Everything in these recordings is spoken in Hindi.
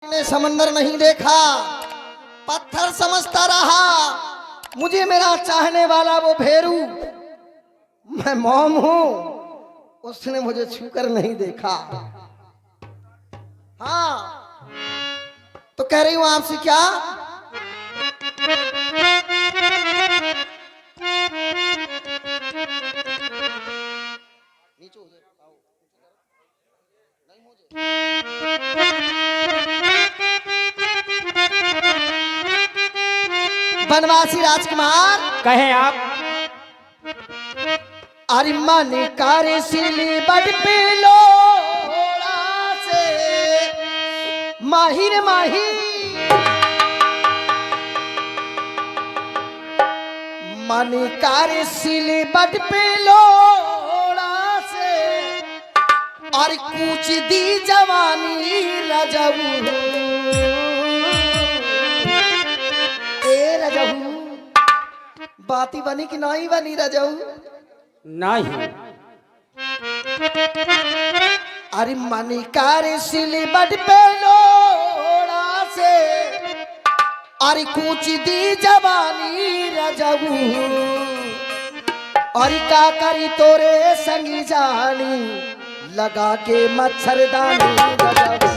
मैंने समंदर नहीं देखा, पत्थर समझता रहा। मुझे मेरा चाहने वाला वो भेरू, मैं मोम हूं, उसने मुझे छूकर नहीं देखा। हाँ, तो कह रही हूं आपसे क्या, बनवासी राजकुमार कहें आप। अरे मन कार्य सिली बड़ पिलोड़ा से माहिर माही, मन कार्य सिली बड़ पिलोड़ा से और कुछ दी जवानी रजबू ए रजबू, बाती बनी कि नहीं बनी रजबू? नहीं। अरे मनी कार्य सिली बड़ पेलोड़ा से अरे कुछ दी जवानी रजबू और का करी तोरे संगी जानी लगा के मच्छरदानी रजबू,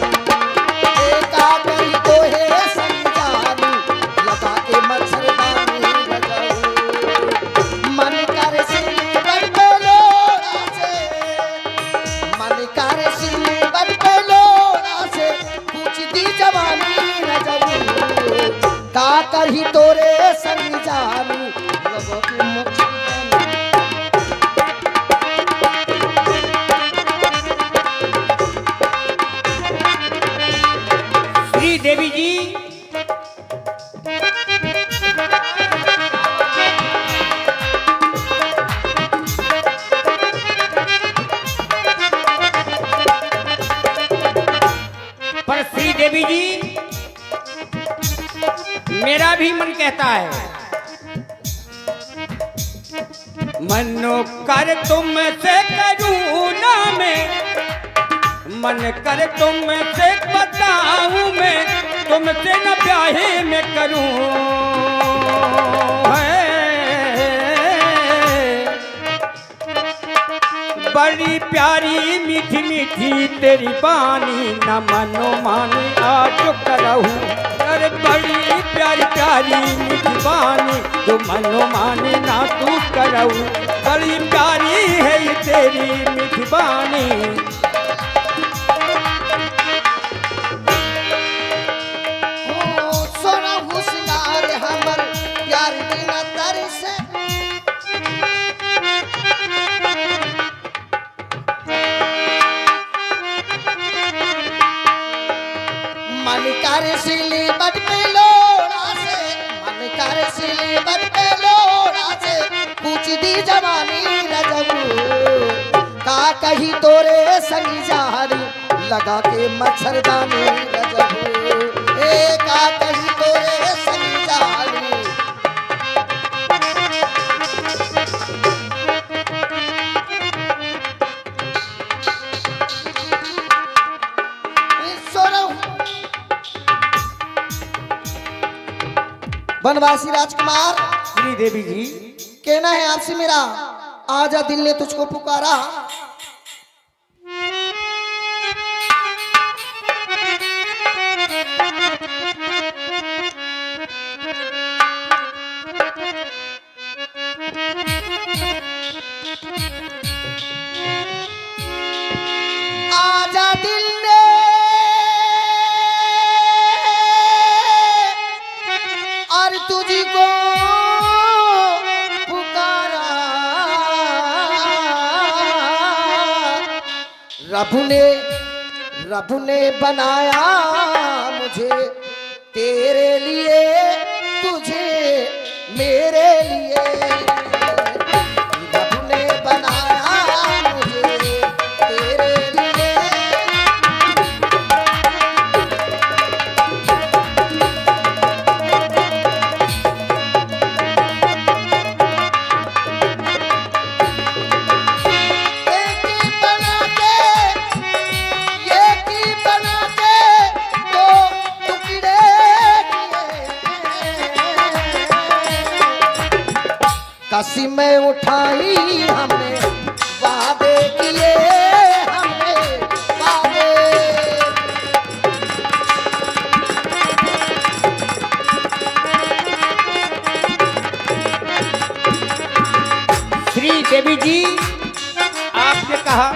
ए का करी तोहे संगी जानी लगा के मच्छरदानी रजबू। मन कार्य सिली बड़ पेलोड़ा से, मन कार्य सिली बड़ पेलोड़ा से कुछ दी जवानी रजबू, का करही तोरे संग जानी लगो के मुझ श्री देवी जी, पर श्री देवी जी, मेरा भी मन कहता है, मनो कर तुमसे करूँ ना मैं, मन कर तुमसे बताऊं मैं, तुमसे न ब्याहे में करूं। बड़ी प्यारी मीठी मीठी तेरी बानी, न मनो मानी आज करहूं। अरे बड़ी प्यारी प्यारी मीठी बानी, जो मनो मानी ना तू करहूं। बड़ी प्यारी है ये तेरी मीठी बानी। सोना हुस्नार हमर प्यार बिना तर से, मन कार्य सिली बड़ पेलोड़ा से, मन कार्य सिली बड़ पेलोड़ा से पूछ दी जवानी रजबू, का कही तोरे संगी जानी लगा के मच्छरदानी रजबू, ए का कही तोरे संगी जानी। बनवासी राजकुमार, श्री देवी जी, कहना है आपसे मेरा, आजा दिल ने तुझको पुकारा। आजा दिल ने और तुझको पुकारा, रब ने बनाया मुझे तेरे लिए, तुझे मेरे लिए, रब ने बनाया मुझे तेरे लिए। ये की बना के तो काशी में उठाई हमने वादे किए, हमने वादे। श्री देवी जी आपने कहा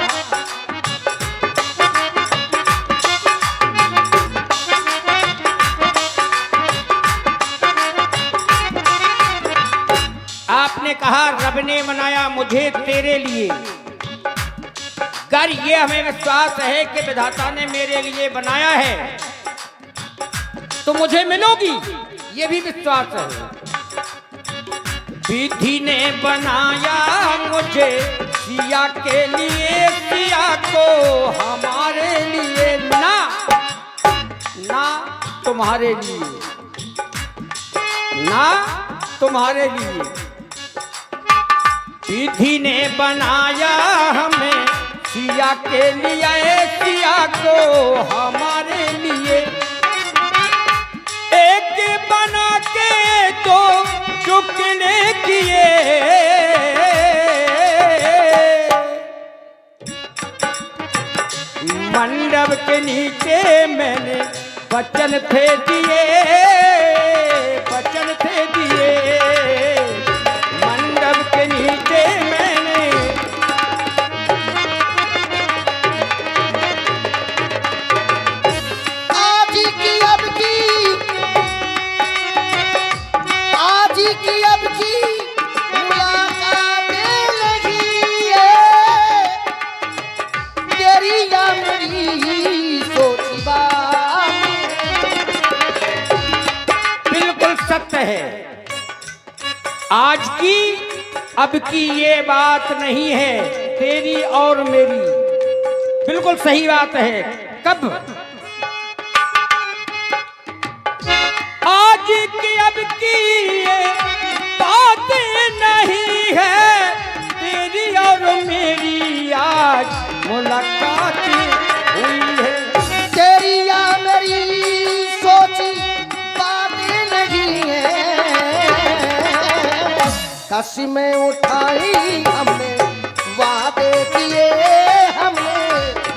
आपने कहा रब ने बनाया मुझे तेरे लिए। कर ये हमें विश्वास है कि विधाता ने मेरे लिए बनाया है तो मुझे मिलोगी, ये भी विश्वास है। विधि ने बनाया मुझे सिया के लिए, सिया को हमारे लिए, ना ना तुम्हारे लिए, ना तुम्हारे लिए। विधि ने बनाया हमें सिया के लिए, सिया को हमारे लिए। एक बना के दो टुकड़े किए, मंडप के नीचे मैंने वचन थे दिए, वचन थे दिए। मंडप के नीचे मैंने आज की अब की, आज की अब की मुलाकातें लगी है, तेरी या मेरी सोची बात। बिल्कुल सत्य है। आज की अब की ये बात नहीं है तेरी और मेरी, बिल्कुल सही बात है। कब? आज की अब की ये बात नहीं है तेरी और मेरी, आज मुलाकात हुई है। तेरी या मेरी सोची बातें नहीं है, काशी में उठाई हमने वादे किए, हमने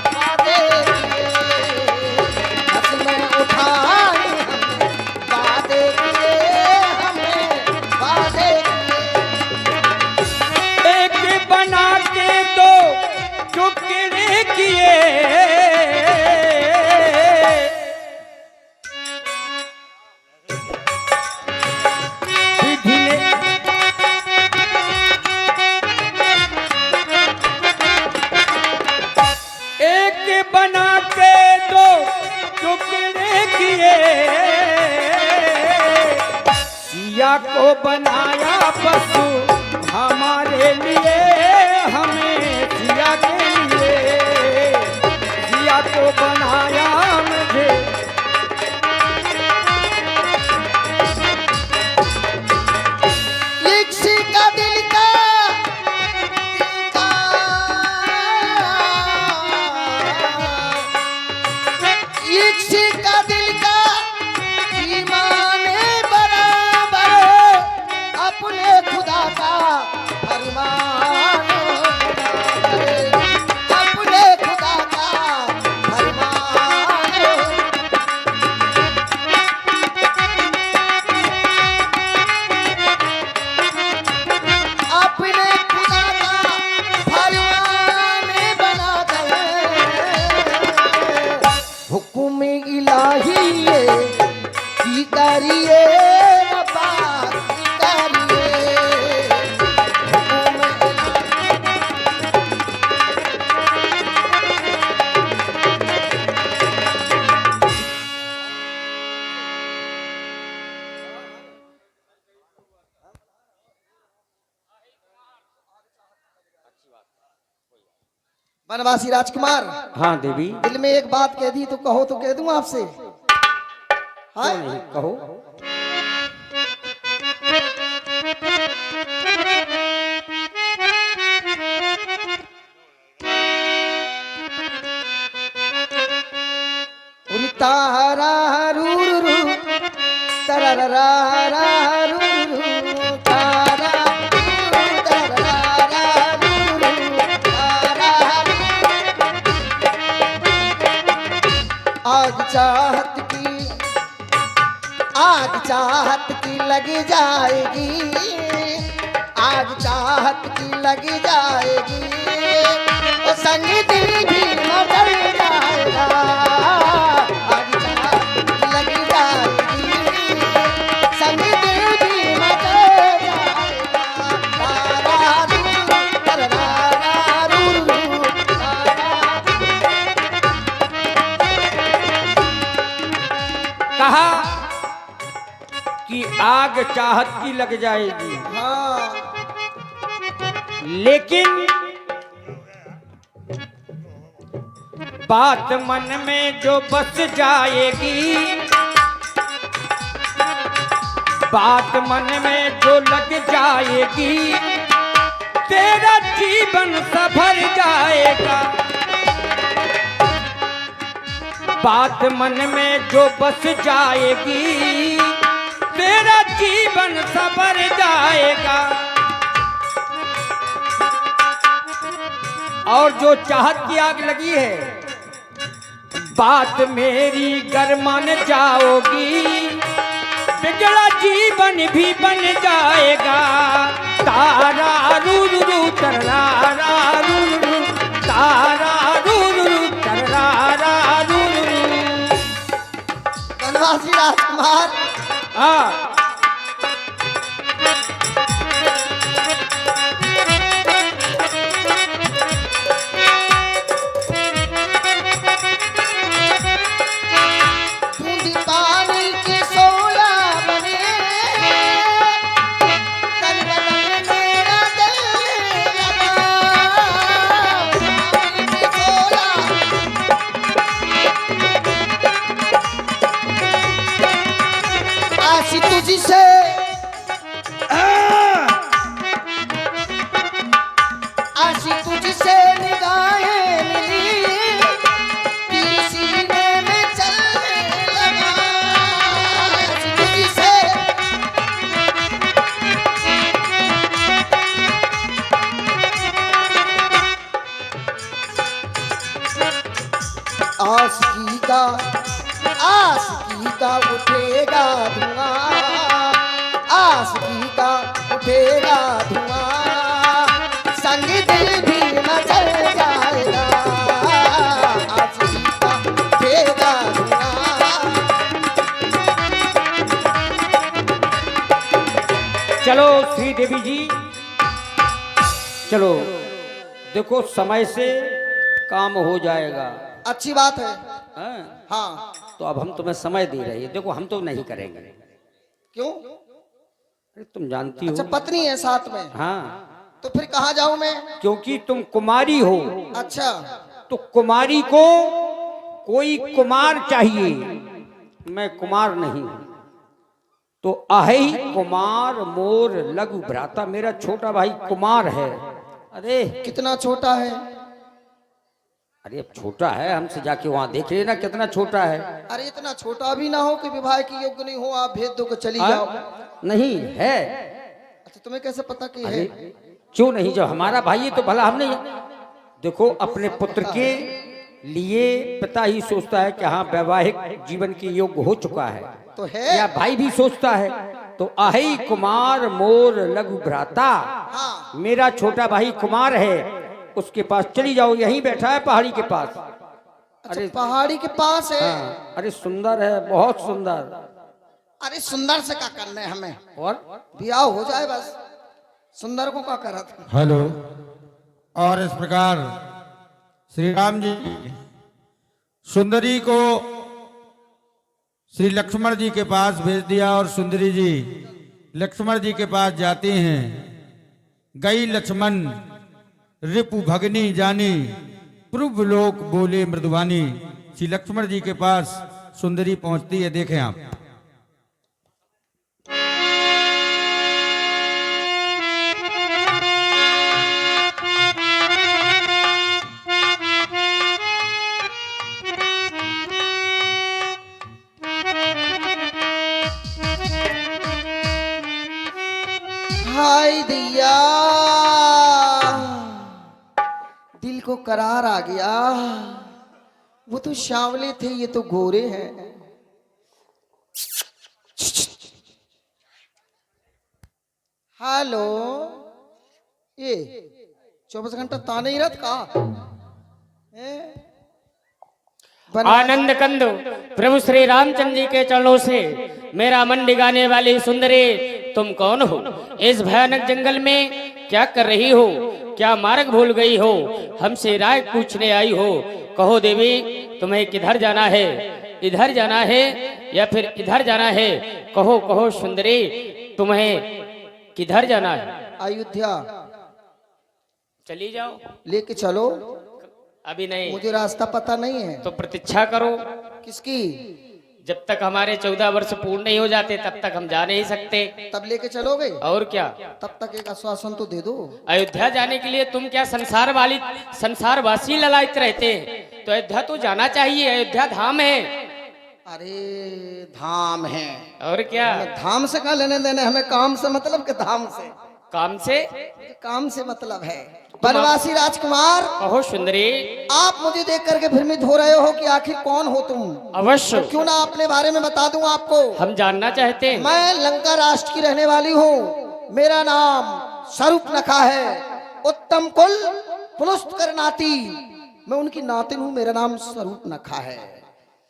वादे किए। काशी में उठाई हमने वादे किए, हमने वादे किए। एक बना के दो टुकड़े किए, विधि ने एक बना के दो टुकड़े किए, सिया को बनाया पशु हमारे लिए, हमें सिया के लिए, सिया को बनाया मुझे। किसी का दिल का, किसी का दिल का ईमान बराबर, अपने खुदा का फरमान बराबर, अपने खुदा का फरमान। अपने खुदा का फरमान बनाकर हुक्म इलाही ये की करिए, रब्बा की करिए। हुक्म इलाही बनवासी राजकुमार, हाँ देवी, दिल में एक बात कह दी तो कहो तो कह दूं आपसे। हाँ क्यों नहीं, कहो। उरी तारा रू रू तररा रू रू तारा रू रू। चाहत की लग जाएगी, आग चाहत की लग जाएगी, ओ संग दिल भी मचल जाएगा, आग चाहत की लग जाएगी, संग दिल भी मचल जाएगा, तारा रू, तररारा रू, तारा। कहा कि आग चाहत की लग जाएगी, हाँ लेकिन बात मन में जो बस जाएगी, बात मन में जो लग जाएगी, तेरा जीवन सफर जाएगा। बात मन में जो बस जाएगी, तेरा जीवन सफर जाएगा। और जो चाहत की आग लगी है, बात मेरी गर मान जाओगी, बिगड़ा जीवन भी बन जाएगा। तारा रू रू रू तररारा रू रू रू, तारा रू रू रू तररारा रू रू रू। बनवासी राजकुमार हाँ बूंदी पानी की सोया बने, तन बदन मेरा दिल लगा, पानी की सोया, आशी तुझसे आशी तुझसे निगाहें मिली, तेरे सीने में चलने लगा, आशी तुझसे आशिकी का उठेगा धुआं, आशिकी का उठेगा धुआं, संग दिल भी मचल जाएगा, आशिकी का उठेगा धुआं। चलो श्रीदेवी जी, चलो देखो समय से काम हो जाएगा। अच्छी बात है। हाँ? हाँ तो अब हम तुम्हें समय दे रहे हैं, देखो हम तो नहीं करेंगे। क्यों? अरे तुम जानती हो। अच्छा पत्नी है साथ में, हाँ, तो फिर कहाँ जाऊं मैं? क्योंकि तुम कुमारी हो, अच्छा तो कुमारी को कोई कुमार चाहिए, मैं कुमार नहीं हूं। तो अहि कुमार मोर लघु भ्राता, मेरा छोटा भाई कुमार है। अरे कितना छोटा है? अरे अब छोटा है, हमसे जाके वहां देख लेना कितना छोटा है। अरे इतना छोटा भी ना हो कि विवाह की योग्य नहीं हो, आप भेज दो कि चली जाओ। नहीं है। अच्छा तुम्हें कैसे पता कि अरे है? क्यों नहीं, जब हमारा भाई है तो भला हम नहीं। देखो अपने पुत्र के लिए पिता ही सोचता है कि हाँ वैवाहिक जीवन के योग्य हो चुका है, तो है या भाई भी सोचता है। तो अहि कुमार मोर लघु भ्राता, हाँ। मेरा छोटा भाई कुमार है, उसके पास चली जाओ, यहीं बैठा है पहाड़ी के पास। अच्छा पहाड़ी के पास है। हाँ, अरे सुंदर है, बहुत सुंदर। अरे सुंदर से क्या करना है हमें, और ब्याह हो जाए बस, सुंदर को क्या करा था। हेलो। और इस प्रकार श्री राम जी सुंदरी को श्री लक्ष्मण जी के पास भेज दिया, और सुंदरी जी लक्ष्मण जी के पास जाती हैं। गई लक्ष्मण रिपु भगनी जानी, प्रभु लोक बोले मृदुवानी। श्री लक्ष्मण जी के पास सुंदरी पहुंचती है, देखें आप। हाय दैया, दिल को करार आ गया। वो तो सांवले थे, ये तो गोरे हैं। हेलो, ये 24 घंटा ताने ही रहत का आनंद कंद प्रभु श्री रामचंद्र जी के चरणों से मेरा मन डिगाने वाली सुंदरी, तुम कौन हो? इस भयानक जंगल में क्या कर रही हो? क्या मार्ग भूल गई हो? हमसे राय पूछने आई हो? कहो देवी, तुम्हें किधर जाना है? इधर जाना है या फिर इधर जाना है? कहो कहो सुंदरी, तुम्हें किधर जाना है? अयोध्या चली जाओ। लेके चलो। अभी नहीं, मुझे रास्ता पता नहीं है। तो प्रतीक्षा करो। किसकी? जब तक हमारे 14 वर्ष पूर्ण नहीं हो जाते तब तक हम जा नहीं सकते। तब लेके चलोगे? और क्या, तब तक एक आश्वासन तो दे दो। अयोध्या जाने के लिए तुम क्या संसारवासी ललायत रहते हैं? तो अयोध्या तो जाना चाहिए, अयोध्या धाम है। अरे धाम है, और क्या, हमें धाम से कहाँ लेने देने, हमें काम से मतलब के धाम से। काम से? काम से मतलब है। बनवासी राजकुमार, कहो सुंदरी, आप मुझे देख करके भ्रमित हो रहे हो कि आखिर कौन हो तुम? अवश्य, क्यों ना अपने बारे में बता दूं आपको। हम जानना चाहते हैं। मैं लंका राष्ट्र की रहने वाली हूँ। मेरा नाम स्वरूपनखा है। उत्तम कुल पुलुस्त कर नाती, मैं उनकी नातिन हूँ। मेरा नाम स्वरूपनखा है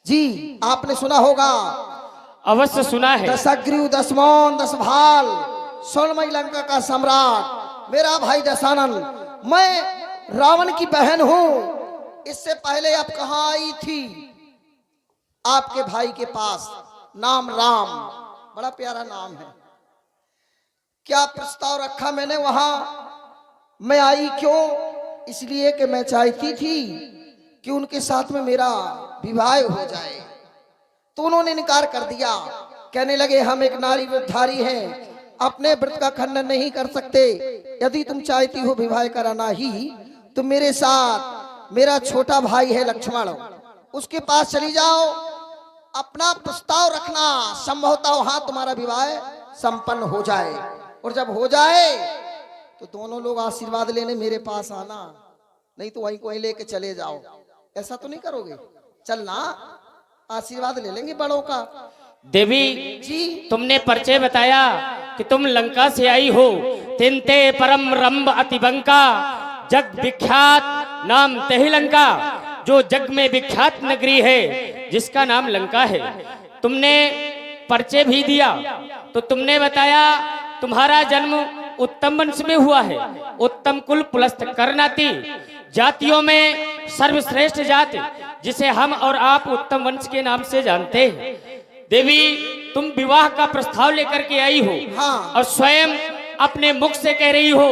जी। आपने सुना होगा, अवश्य सुना है। 10 अग्रु 10 मौन 10 भाल, स्वर्णमयी लंका का सम्राट मेरा भाई दशानन। मैं रावण की बहन हूं। इससे पहले आप कहां आई थी? आपके भाई के पास। नाम राम, बड़ा प्यारा नाम है। क्या प्रस्ताव रखा मैंने वहां? मैं आई क्यों? इसलिए कि मैं चाहती थी कि उनके साथ में मेरा विवाह हो जाए। तो उन्होंने इनकार कर दिया। कहने लगे हम एक नारी व्रतधारी हैं, अपने व्रत का खंडन नहीं कर सकते। यदि तुम चाहती हो विवाह कराना ही, तो मेरे साथ मेरा छोटा भाई है लक्ष्मण, उसके पास चली जाओ। अपना प्रस्ताव रखना, संभवतः वहां तुम्हारा विवाह संपन्न हो जाए। और जब हो जाए तो दोनों लोग आशीर्वाद लेने मेरे पास आना, नहीं तो वहीं कोई लेके चले जाओ। ऐसा तो नहीं करोगे? चलना, आशीर्वाद ले लेंगे बड़ों का। देवी जी, तुमने परिचय बताया कि तुम लंका से आई हो। तिनते परम रंभ अतिबंका, जग विख्यात नाम तेहि लंका। जो जग में विख्यात नगरी है, जिसका नाम लंका है। तुमने परिचय भी दिया तो तुमने बताया तुम्हारा जन्म उत्तम वंश में हुआ है। उत्तम कुल पुलस्त करनाती, जातियों में सर्वश्रेष्ठ जाति, जिसे हम और आप उत्तम वंश के नाम से जानते हैं। देवी, तुम विवाह का प्रस्ताव लेकर के आई हो। हाँ। और स्वयं अपने मुख से कह रही हो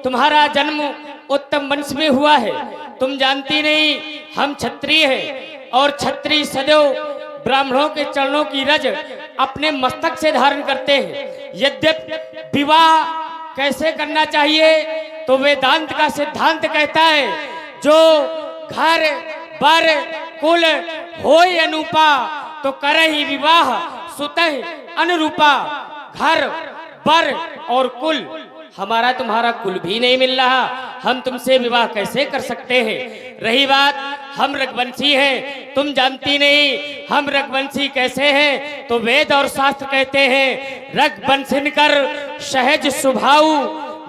तुम्हारा जन्म उत्तम वंश में हुआ है। तुम जानती नहीं, हम क्षत्रिय हैं और क्षत्रिय सदैव ब्राह्मणों के चरणों की रज अपने मस्तक से धारण करते हैं। यद्यपि विवाह कैसे करना चाहिए तो वेदांत का सिद्धांत कहता है, जो घर बर कुल होय अनुपा, तो करे ही विवाह सुतह अनुरूपा। घर बर और कुल, हमारा तुम्हारा कुल भी नहीं मिल रहा, हम तुमसे विवाह कैसे कर सकते हैं? रही बात, हम रघुवंशी हैं, तुम जानती नहीं हम रघुवंशी कैसे हैं। तो वेद और शास्त्र कहते हैं, रघुवंशिन कर सहज स्वभाव,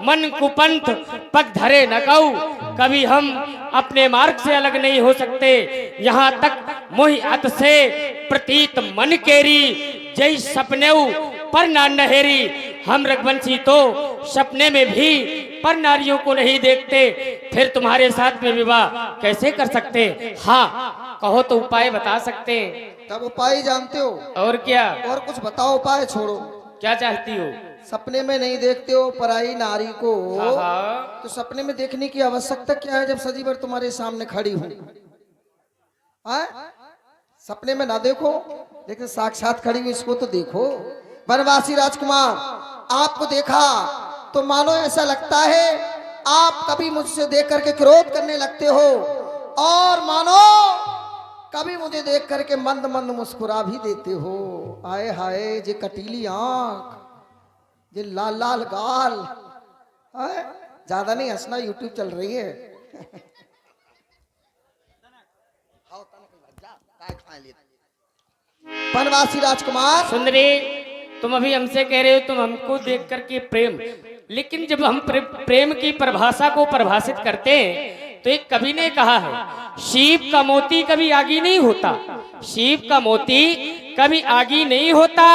मन कुपंथ पग धरे न कऊ। कभी हम अपने मार्ग से अलग नहीं हो सकते। यहाँ तक मोहि अत से प्रतीत मन केरी, जय सपनेऊ पर ना नहेरी। हम रघुवंशी तो सपने में भी पर नारियों को नहीं देखते, फिर तुम्हारे साथ में विवाह कैसे कर सकते? हाँ, कहो तो उपाय बता सकते। तब उपाय जानते हो? और क्या? और कुछ बताओ, उपाय छोड़ो। क्या चाहती हो? सपने में नहीं देखते हो पराई नारी को, हाँ। तो सपने में देखने की आवश्यकता क्या है जब सदी भर तुम्हारे सामने खड़ी हूं? सपने में ना देखो, लेकिन साक्षात खड़ी हुई इसको तो देखो। बनवासी राजकुमार, आपको देखा तो मानो ऐसा लगता है आप कभी मुझसे देख करके क्रोध करने लगते हो, और मानो कभी मुझे देख करके मंद मंद मुस्कुरा भी देते हो। आए हाय, जे कटीली आंख, जे लाल लाल गाल। ज्यादा नहीं हंसना, यूट्यूब चल रही है। बनवासी राजकुमार, सुंदरी, तुम अभी हमसे कह रहे हो तुम हमको देख करके प्रेम, लेकिन जब हम प्रेम की परिभाषा को परिभाषित करते हैं तो एक कवि ने कहा है, सीप का मोती कभी आगी नहीं होता, सीप का मोती कभी आगी नहीं होता,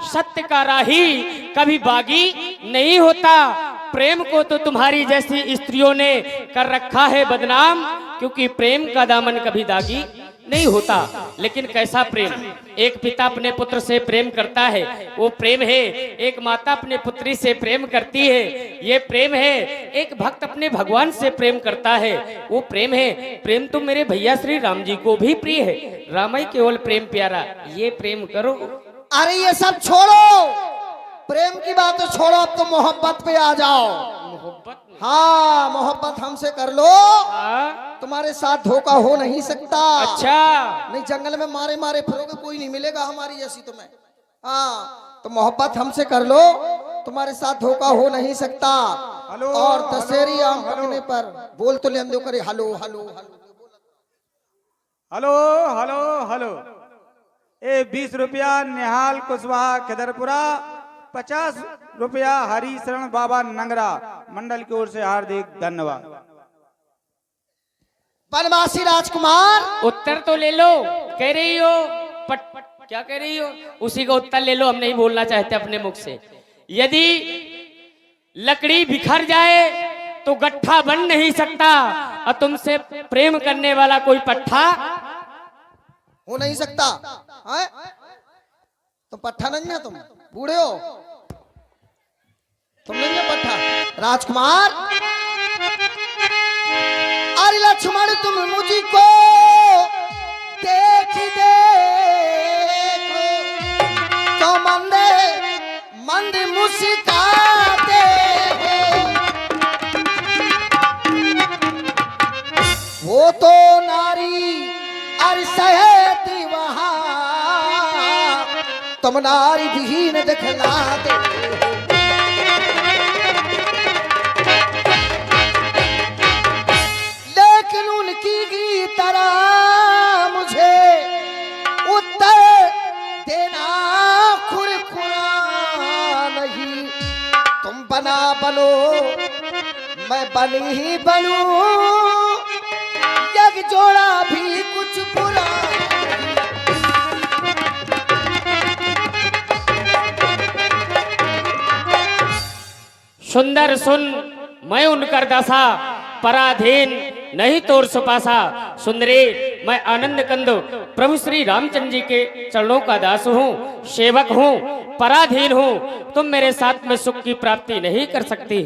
सत्य का राही कभी बागी नहीं होता। प्रेम को तो तुम्हारी जैसी स्त्रियों ने कर रखा है बदनाम, क्योंकि प्रेम का दामन कभी दागी नहीं होता। लेकिन कैसा प्रेम, एक पिता अपने पुत्र से प्रेम करता है वो प्रेम है, एक माता अपने पुत्री से प्रेम करती है ये प्रेम है, एक भक्त अपने भगवान से प्रेम करता है वो प्रेम है। प्रेम तो मेरे भैया श्री राम जी को भी प्रिय है, रामाई केवल प्रेम प्यारा, ये प्रेम करो। अरे ये सब छोड़ो, प्रेम की बात तो छोड़ो, अब तो मोहब्बत पे आ जाओ। मोहब्बत, हाँ, मोहब्बत हमसे कर लो, तुम्हारे साथ धोखा हो नहीं सकता। अच्छा, नहीं, जंगल में मारे मारे फिरोगे, कोई नहीं मिलेगा हमारी जैसी तुम्हें। हाँ, तो मोहब्बत हमसे कर लो, तुम्हारे साथ धोखा हो नहीं सकता। और दशहरी आम पकने पर बोल तो ले करे hello hello hello hello hello hello. ए 20 रुपया निहाल कुशवाहा खिदरपुरा, 50 रुपया हरिशरण बाबा नंगरा मंडल की ओर से हार्दिक धन्यवाद। बनवासी राजकुमार, उत्तर तो ले लो, कह रही हो क्या कह रही हो, उसी का उत्तर ले लो, हम नहीं बोलना चाहते अपने मुख से। यदि लकड़ी बिखर जाए तो गट्ठा बन नहीं सकता, और तुमसे प्रेम करने वाला कोई पट्ठा हो नहीं सकता है? तो पट्ठा नहीं है, तुम बूढ़े हो, तुम नहीं है पट्ठा। राजकुमार, अरे लक्ष्मण तुम मुझको देख देखो तो मंदे मंद मुस्काते हो, वो तो नारी अर सहती वहां, तुम नारी विहीन दिखलाते हो। लेकिन उनकी तरह मुझे उत्तर देना खुरखुरा नहीं। तुम बना बनो, मैं बनी ही बनूं, एक जोड़ा भी कुछ बुरा। सुंदर सुन मैं उनकर दशा, पराधीन नहीं तोर सुपासा। सुंदरी, मैं आनंद कंद प्रभु श्री रामचंद्र जी के चरणों का दास हूँ, सेवक हूँ, पराधीन हूँ। तुम मेरे साथ में सुख की प्राप्ति नहीं कर सकती।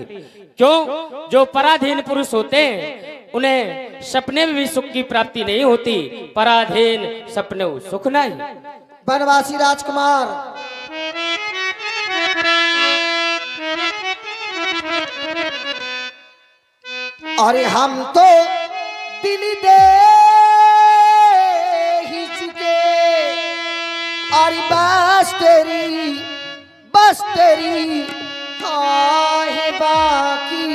क्यों? जो पराधीन पुरुष होते हैं उन्हें सपने में भी सुख की प्राप्ति नहीं होती, पराधीन सपने सुख नहीं। बनवासी राजकुमार, अरे हम तो दिल दे ही चुके, अरे बस तेरी है बाकी।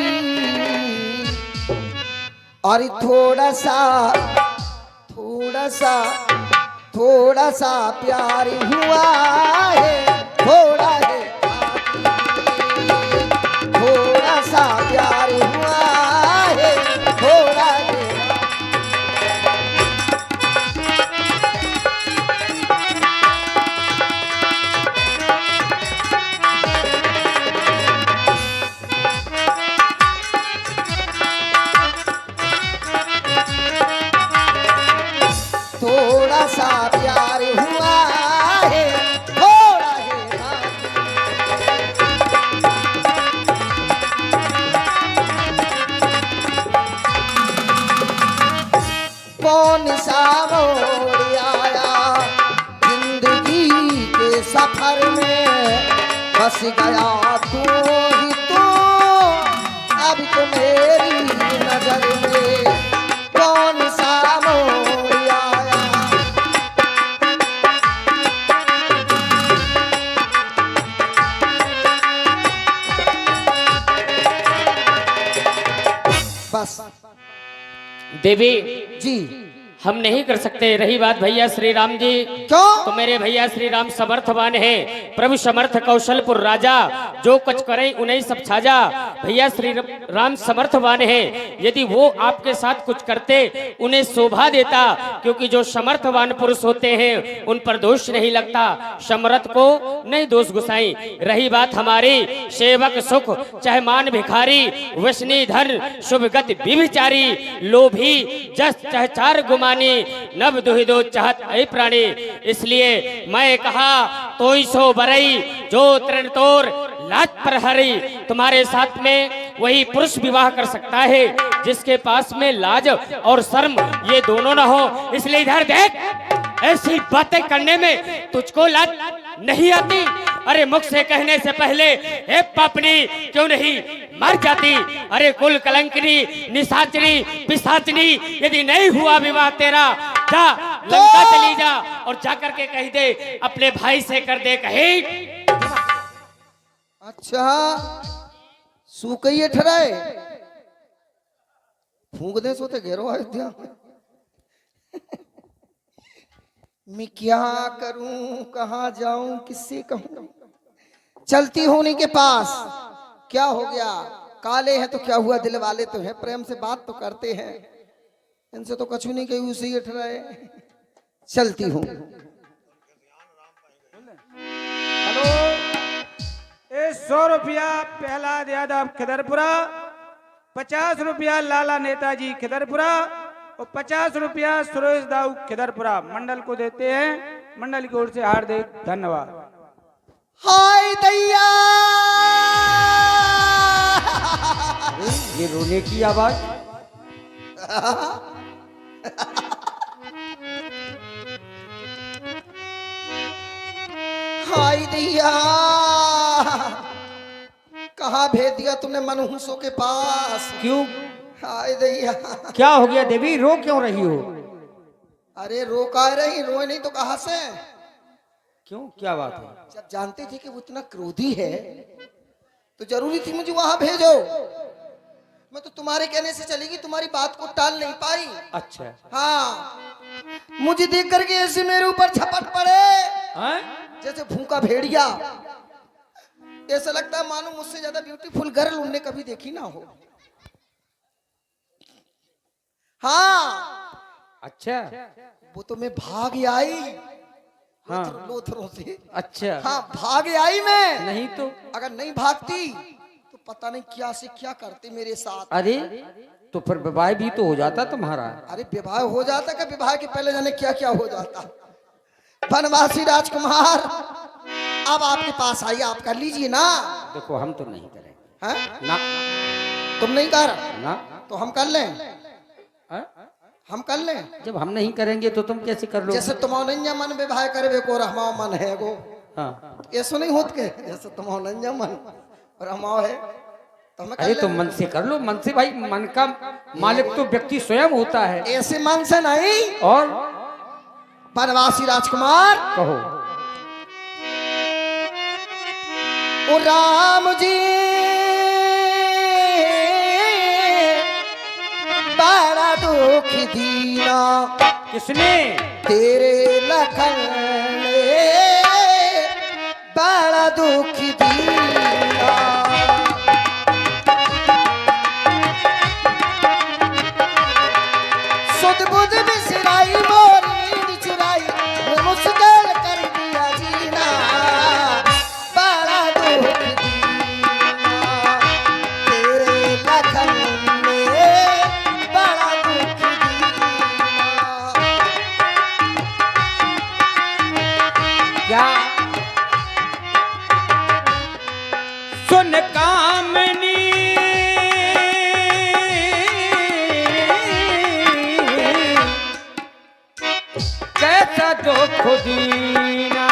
अरे थोड़ा सा प्यार हुआ है, थोड़ा सा प्यार हुआ है, थोड़ा है। थोड़ा सा प्यार हुआ है, थोड़ा है कौन सा मोड़ आया जिंदगी के सफर में, बस गया तू ही तू अब तो मेरी नजर में। कौन सा मोड़ आया, बस देवी जी, हम नहीं कर सकते। रही बात भैया श्री राम जी, क्यों? तो मेरे भैया श्री राम समर्थवान है, प्रभु समर्थ कौशलपुर राजा, जो कुछ करे उन्हें सब छाजा। भैया श्री राम समर्थवान है, यदि वो आपके साथ कुछ करते उन्हें शोभा देता, क्योंकि जो समर्थवान पुरुष होते हैं उन पर दोष नहीं लगता, समर्थ को नहीं दोष गुसाई। रही बात हमारी सेवक सुख चाहे मान भिखारी, वैष्णी धन शुभ गति विभिचारी, लोभी जस चाहे चार गुमानी, नव दुहिदो चाहत ऐ प्राणी। इसलिए मैं कहा तोई सो बरई जो तृण तोर लात पर हरी। तुम्हारे साथ में वही पुरुष विवाह कर सकता है जिसके पास में लाज और शर्म ये दोनों ना हो। इसलिए इधर देख, ऐसी बातें करने में तुझको लाज नहीं आती? अरे मुख से कहने से पहले हे पापनी क्यों नहीं मर जाती? अरे कुल कलंकनी निशाचरी पिशाचनी, यदि नहीं हुआ विवाह तेरा, जा लंका चली जा और जाकर के कह दे अपने भाई से कर दे कहीं। अच्छा, सूकइए ठहराए फूंक दे सोते घेरो अयोध्या। मैं क्या करूं, कहां जाऊं, किससे कहूं? चलती हूं उन्हीं के पास। क्या हो गया? काले हैं तो क्या हुआ, दिल वाले तो हैं, प्रेम से बात तो करते हैं, इनसे तो कछु नहीं कही, उसे ही ठहराए। चलती हूं। हेलो, 100 रुपया प्रहलाद यादव खिदरपुरा, 50 रुपया लाला नेताजी खिदरपुरा और 50 रुपया सुरेश दाऊ खिदरपुरा मंडल को देते हैं। मंडल की ओर से हार्दिक धन्यवाद। हाय दैया, ये रोने की आवाज। हाय दैया, कहाँ भेज दिया तुमने मनहूसों के पास? क्यों, हाय दैया, क्या हो गया देवी, रो क्यों रही हो? अरे रो का रही, रोए नहीं तो कहां से? क्यों, क्या बात है? जब जानते थे कि वो इतना क्रोधी है तो जरूरी थी मुझे वहां भेजो। मैं तो तुम्हारे कहने से चलेगी, तुम्हारी बात को टाल नहीं पाई। अच्छा, हाँ, मुझे देख करके ऐसे मेरे ऊपर झपट पड़े जैसे भूखा भेड़िया। ऐसा लगता है मानो मुझसे ज्यादा ब्यूटीफुल गर्ल उनने कभी देखी ना हो। हाँ, अच्छा, वो तो मैं भाग आई। हाँ, लोथरों से। अच्छा, हाँ, भाग आई मैं। नहीं तो? अगर नहीं भागती तो पता नहीं क्या से क्या करते मेरे साथ। अरे तो फिर विवाह भी तो हो जाता तुम्हारा। अरे विवाह हो जाता, क्या विवाह के पहले जाने क्या क्या हो जाता। वनवासी राजकुमार, अब आपके पास आई, आप कर लीजिए ना। देखो हम तो नहीं करेंगे। हैं? ना, तुम नहीं कर ना, तो हम कर लें? हाँ? हम कर लें? जब हम नहीं करेंगे तो तुम कैसे कर लो? जैसे तुम नंजा मन विवाह करे को रहमाओ मन है गो। हाँ, ऐसा नहीं होत के जैसे तुम नंजा मन रहमाओ है तो हमें कर अरे तो लें। मन से कर लो। मन से भाई, मन का मालिक तो व्यक्ति स्वयं होता है। ऐसे मन से नहीं। और वनवासी राजकुमार, कहो। ओ राम जी बड़ा दुख दीना, किसने? तेरे लखन ने बड़ा दुख दीना। सुध बुध बिसराई मोरी चुराई, मुश्किल कर दिया जीना, बड़ा दुख दीना, तेरे लखन ने बड़ा दुख दीना। क्या? सुन कामनी, कैसा दुख दीना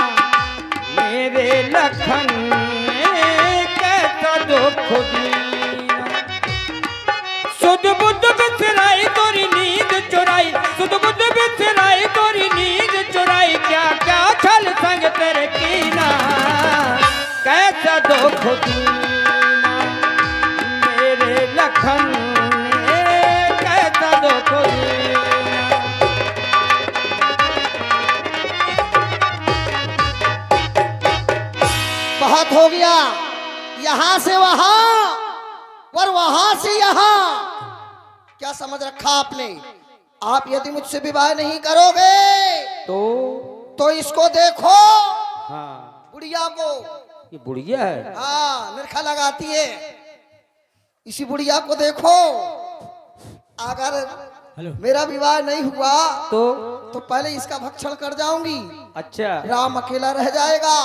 मेरे लखन ने, कैसा दुख दीना। सुध बुध बिसराई तोरी नींद चुराई, सुध बुध बिसराई तोरी नींद चुराई, क्या क्या छल संग तेरे कीना, कैसा दुख दीना मेरे लखन ने, कैसा दुख दीना। बहुत हो गया, यहां से वहां और वहां से यहां। क्या समझ रखा आपने? आप यदि मुझसे विवाह नहीं करोगे तो इसको देखो, हाँ, बुढ़िया को। ये बुढ़िया है। हाँ, निरखा लगाती है। इसी बुढ़िया को देखो, अगर मेरा विवाह नहीं हुआ तो पहले इसका भक्षण कर जाऊंगी। अच्छा। राम अकेला रह जाएगा,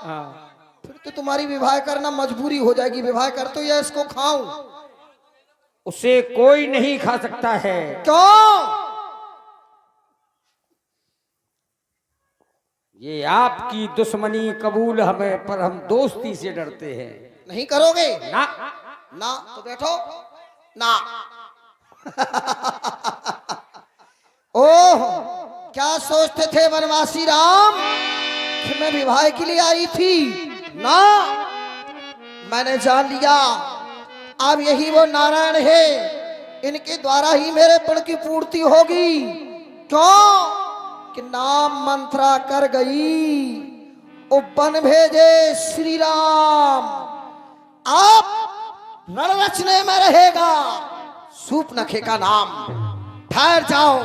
हाँ। फिर तो तुम्हारी विवाह करना मजबूरी हो जाएगी। विवाह कर तो या इसको खाऊं? उसे कोई नहीं खा सकता है। क्यों? ये आपकी दुश्मनी कबूल हमें, पर हम दोस्ती से डरते हैं। नहीं करोगे ना। ना तो बैठो ना। ओह, क्या सोचते थे वनवासी राम कि मैं विवाह के लिए आई थी? ना, मैंने जान लिया अब यही वो नारायण है, इनके द्वारा ही मेरे पण की पूर्ति होगी। क्यों कि नाम मंत्रा कर गई, उपवन भेजे श्री राम। आप रण रचने में रहेगा सूपनखे का नाम। ठहर जाओ,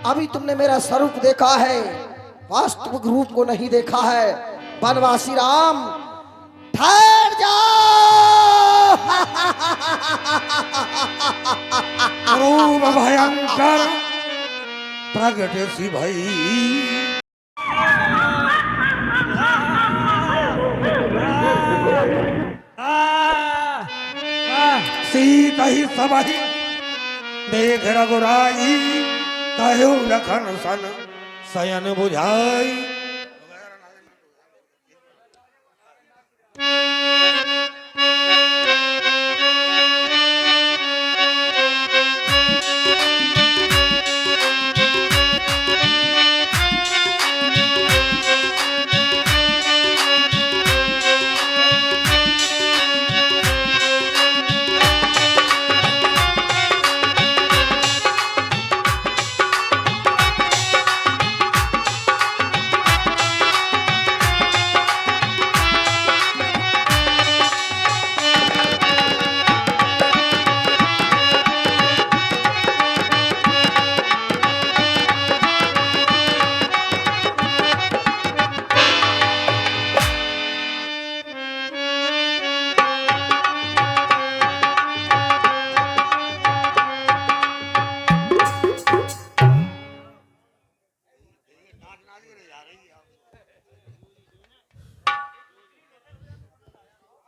अभी तुमने मेरा स्वरूप देखा है, वास्तविक रूप को नहीं देखा है। वनवासी राम, ठहर जाओ। क्रूर भयंकर प्रगट सी भई, सीत ही सबही देख रघुराई, कहु लखन सन शयन बुझाई।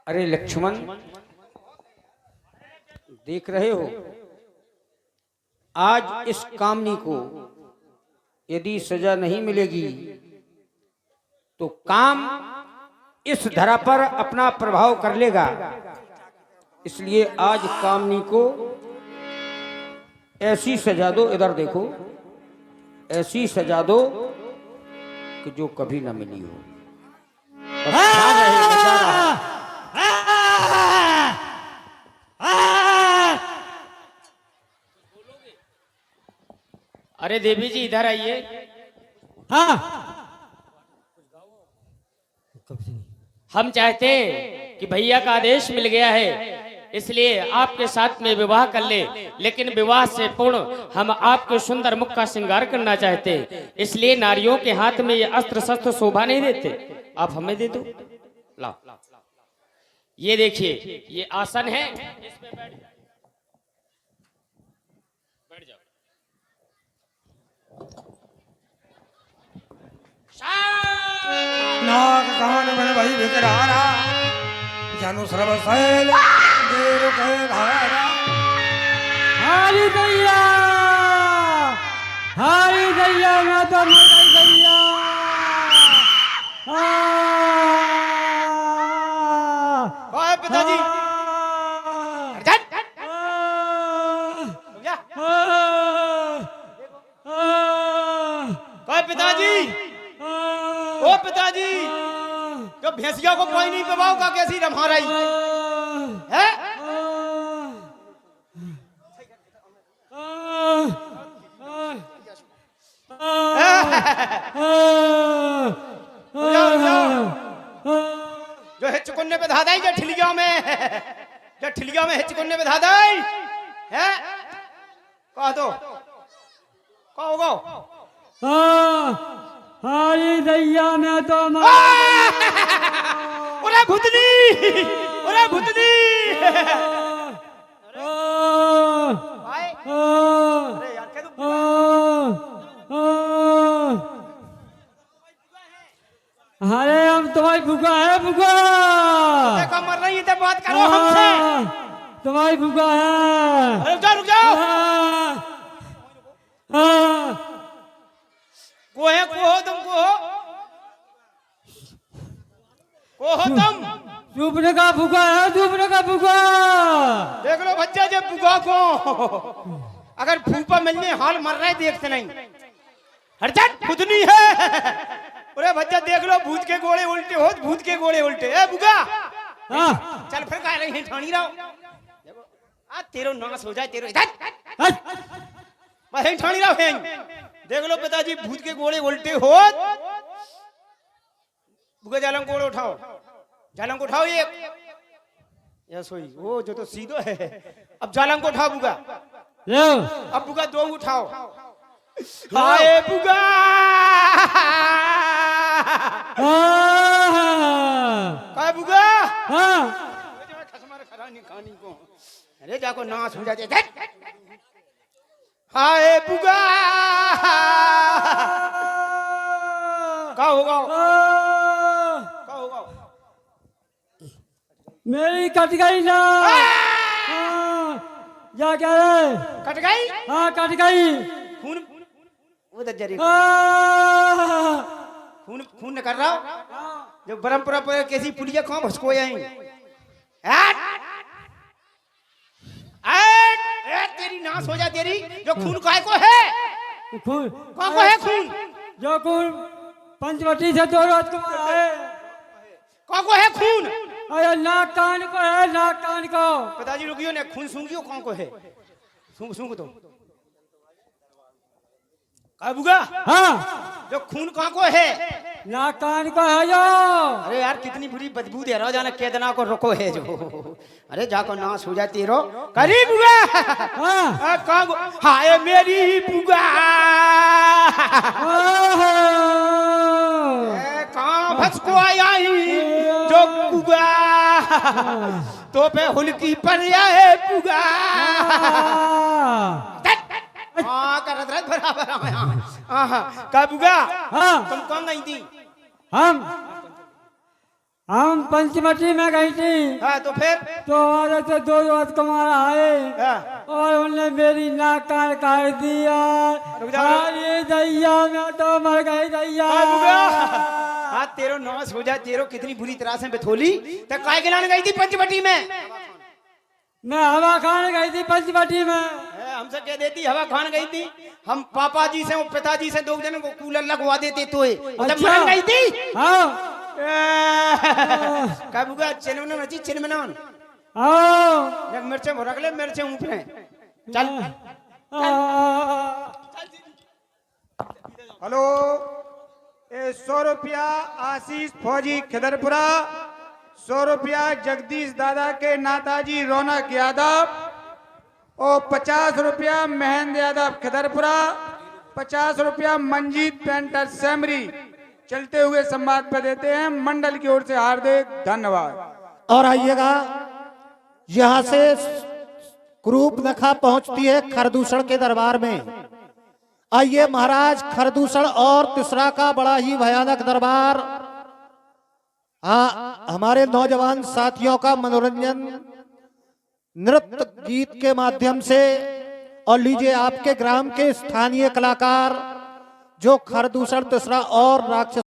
अरे लक्ष्मण, देख रहे हो, आज इस कामनी को यदि सजा नहीं मिलेगी तो काम इस धरा पर अपना प्रभाव कर लेगा। इसलिए आज कामनी को ऐसी सजा दो, इधर देखो, ऐसी सजा दो कि जो कभी ना मिली हो। बस ध्यान रहे, बचा रहा। अरे देवी जी इधर आइए। हाँ, हम चाहते हैं कि भैया का आदेश मिल गया है, इसलिए आपके साथ में विवाह कर ले, लेकिन विवाह से पूर्ण हम आपके सुंदर मुख का श्रृंगार करना चाहते हैं। इसलिए नारियों के हाथ में ये अस्त्र शस्त्र शोभा नहीं देते, आप हमें दे दो। लाओ, ये देखिए, ये आसन है, इसमें बैठ जाओ। नाग कान में भई विकरारा, जनु श्रव शैल देव कहे धारा। हारी दैया, हारी दैया, मैं तो मर गई दैया। ओए पिताजी, ओए पिताजी, ओ पिताजी, तो भैंसिया को कोई नहीं पिवाओ का, कैसी रमा रही है? जाओ, जाओ। जो है हिचकुन्ने पे धादाई जो ठिलिया में हिचकुन्ने पे धादाई है कह दो कहो गो हारी दैया में तो अरे भूतनी अरे यार कह दो अरे हम तुम्हारी भूखा है भूखा देखो मर रही है तो बात करो हमसे तुम्हारी भूखा है रुक जाओ को हो तुम डूबने का भूखा है डूबने का भूखा देख लो बच्चा जब बुगा को अगर फूफा मिलने हाल मर रहे देखते नहीं हरचट खुदनी है अरे बच्चा देख लो भूत के गोले उल्टे ए बुगा चल फिर कह रही है ठानी रहो आ तेरो नाश हो जाए तेरो इधर मैं ठानी रहो है देख लो पिताजी भूत के गोले उल्टे हो बुगा जालम गोले उठाओ जालम को उठाओ ये सोई वो जो तो सीधो है अब जालम को उठाओ बुगा अब बुगा दो उठाओ हाय बुगा काय बुगा अरे जाको नाश हो जाते हाय बुगा का होगा मेरी कट गई ना क्या कह रहे कट गई हाँ कट गई खून वो दज्जरी खून न कर रहा हो जो परंपरा पर कैसी पुलिया कौन भसको आई तेरी नाश हो जा तेरी जो खून काय को है खून कौन को है खून जो खून पंचवटी से दो रात को आए कौन को है खून अरे नाक कान को है नाक कान को पिताजी रुकियो ने खून सूंघियो कौन को है सूंघ तो का बुगा हाँ जो खून कौन को है नाक कान को है जो अरे यार कितनी बुरी बदबू दे रहा जाना केदना को रोको है जो अरे जाको नाश हो जाती रो करी बुगा हाँ हाय मेरी बुगा कहाँ भसको आई जो बुगा तो पे हुलकी पर आए बुगा करत रह बराबर का बुगा हाँ तुम कौन गई थी हम पंचवटी में गई थी हाँ तो फिर तो हमारे से दो रात को मारा आए और उन्होंने मेरी नाक कान काट दिया अरे दैया मैं तो मर गई दैया हाँ तेरो नाश हो जाए तेरो कितनी बुरी तरह से बेथोली तो काय गिलाने गई थी पंचवटी में मैं हवा खाने गई थी पंचवटी में हमसे कह देती हवा खान गई थी हम पापा जी से और पिताजी से दो जन को कूलर लगवा देते तो मरन गई थी हाँ काबूगा चिनमना नची चिनमनान हाँ जब मिर्चे भरक ले मिर्चे ऊपरे चल हेलो 100 रुपया आशीष फौजी खिदरपुरा 100 रुपया जगदीश दादा के नाताजी रौनक यादव और 50 रुपया महेंद्र यादव खिदरपुरा 50 रुपया मंजीत पेंटर सेमरी चलते हुए संवाद पर देते हैं मंडल की ओर से हार्दिक धन्यवाद। और आइएगा यहाँ से क्रूप नखा पहुंचती है खरदूषण के दरबार में। आइए महाराज खरदूषण और तिसरा का बड़ा ही भयानक दरबार हमारे नौजवान साथियों का मनोरंजन नृत्य गीत के माध्यम से। और लीजिए आपके ग्राम के स्थानीय कलाकार जो खरदूषण तिसरा और राक्षस